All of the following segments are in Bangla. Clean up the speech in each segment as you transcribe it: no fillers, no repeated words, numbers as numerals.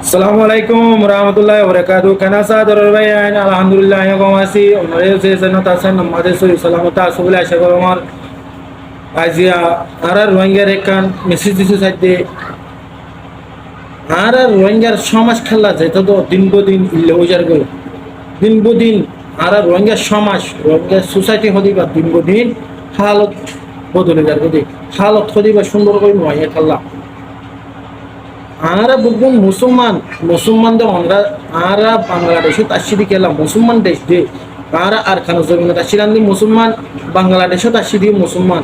আসসালামু আলাইকুম রহমতুল্লাহ বরকাতু কেনা সাদর ভাই আইন আলহামদুলিল্লাহ কম আছি ওনারে যে জন্য তাছেন আমাদের সহি সালামত আছে বলে আশা করি আমার আজিয়া আর রোহিঙ্গার একখান মেসেজ দিছে সাইডে আর রোহিঙ্গার সমাজ খেলা যেত তো দিন বদিন ইল্লে ওজার গই দিন বদিন আর রোহিঙ্গার সমাজ রোহিঙ্গার সোসাইটি হদিবা দিন বদিন হালত বদলে যার গদি হালত হদিবা সুন্দর করে রোহিঙ্গা খেলা আরা বুকুম মুসলমানদের আমরা আরা বাংলাদেশে তাসিদি গেলাম মুসলমান দেশ দে আরা আর খান জমিনে তাসিরান দি মুসলমান বাংলাদেশে তাসিদি মুসলমান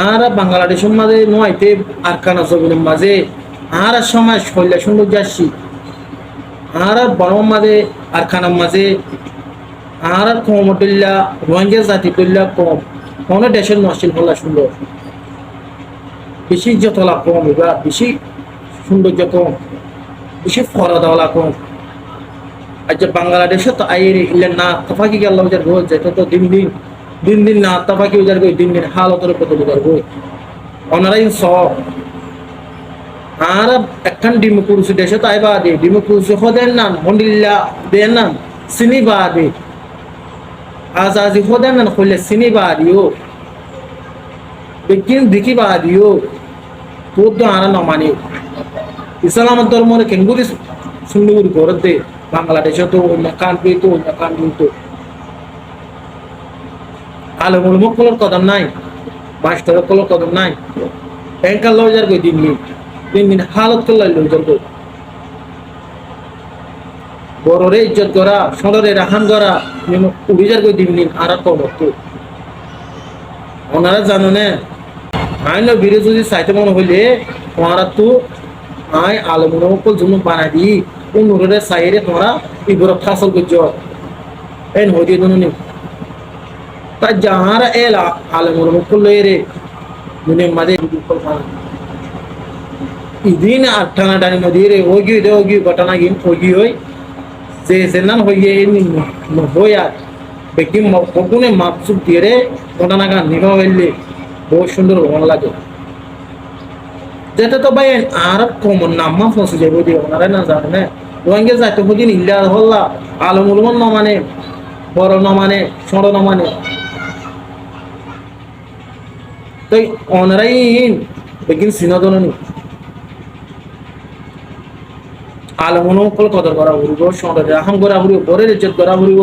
আরা বাংলাদেশের মাঝে নয়তে আর খান জমিনের মাঝে আরা সমাজ হইলে সুন্দর যাচ্ছি আরা বড় মাঝে আর খানার মাঝে আর কমটল্লা রোহিঙ্গা জাতি টল্লা কম কোনো দেশের নষ্টিল হল্লা সুন্দর বেশি যতলা কম এবার বেশি সৌন্দর্য কম বেশি ফরদাওয়ালা কম আজ বাংলাদেশে তো আইয়ের ইলে না তফাকি গেল ওজার গো যেত তো দিন দিন না তফাকি ওজার গই দিন হালতের বদল ওজার গই অনারাই সব আর একখান ডেমোক্রেসি দেশে তাই বাদে ডেমোক্রেসি হদেন না মন্ডিল্লা দেন না চিনি বাদে আজাদি হদেন না হইলে চিনি বাদিও বেকিন দেখি বাদিও তোর তো আনা নমানি ইসলাম ধর্মের কেঙ্গুরি সুন্দর করতে বাংলাদেশে তো অন্য কান্ট্রি তো অন্য কান্ট্রি তো আলমুল মকলের কদম নাই মাস্টারের কলের কদম নাই ব্যাংকার লজার গই দিন হালত করলে লজার গই বড়রে ইজ্জত করা সদরে রাহান করা উড়িজার গই দিন আর কম তো ওনারা জানো না আইন বিরোধী যদি চাইতে মনে হইলে তোমারা তো আই আলমুল জন্য বানাই দি অনুরে সাইরে তোমরা ইবর ফাসল করছ এন হইতে দনুনি তা যাহারা এলা আলমুল লইরে দুনে মাঝে ইদিন আঠানা ডানি নদীরে ওগি ঘটনা গিন ওগি হই যে সেনান হইয়ে হইয়া ব্যক্তি কখনে মাপসুপ দিয়ে ঘটনা গান নিভা হইলে বহুত সুন্দর ভালো লাগে যেটা তো ভাই আর কমন নাম্মা ফসে যাবো দিয়ে ওনারা না জানে না রোহিঙ্গা যাইতে হদিন ইল্লা হল্লা আলমুলমন ন মানে বড় ন মানে ছোট ন মানে তাই ওনারাই বেগিন সিনদননি আলমুলম কল কদর করা ঘুরিব ছোট রাহাম করা ঘুরিব বড়ের ইজ্জত করা ঘুরিব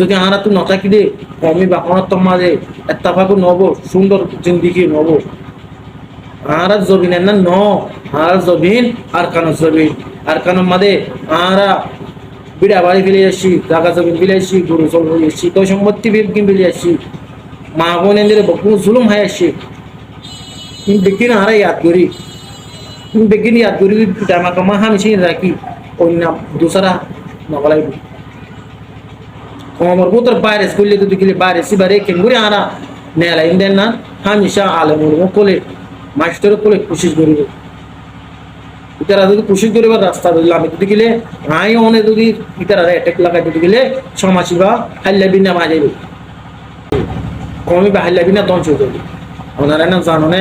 যদি আরা তুই নথাকি দে কমি বাপনার মাঝে এত্তাফাকু নব সুন্দর জিন্দিগি নব আরা জবিনের না ন আর জবিন আর কানো জবিন আর কানোর মাঝে আরা বিড়া বাড়ি ফেলে আসছি জাগা জবিন ফেলে আসছি গরু চল হয়ে আসছি তো সম্পত্তি ফেলে আসছি মা বোনের বকু জুলুম হয়ে আসছি বেকিন আরা ইয়াদ করি বেকিন ইয়াদ করি টাইমা কামা হামিছি রাখি অন্য দুসরা নকলাই আমার বুতর বাইরে স্কুলে তো দিলে বাইরে সিবারে কেঙ্গুরি আরা নেলা ইন্দেন না হামিশা আলমুল কোলে মাস্টার কোলে কোশিশ করিব ইতারা যদি কোশিশ করিবার রাস্তা দিলাম যদি গেলে আই অনে যদি ইতারা অ্যাটাক লাগাই যদি গেলে সমাজসেবা হাল্লা বিনা মাজাইব কমি বা হাল্লা বিনা ধ্বংস করবে ওনারা না জানো না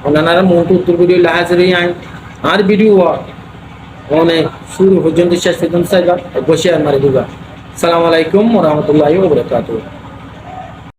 ওনারা মন্টু উত্তর ভিডিও লাহাজরে আইন আর ভিডিও অনেক শুরু পর্যন্ত শেষ পর্যন্ত বসে আর মারি দিবা। সালাম আলাইকুম ওয়া রাহমাতুল্লাহি ওয়া বারাকাতুহু।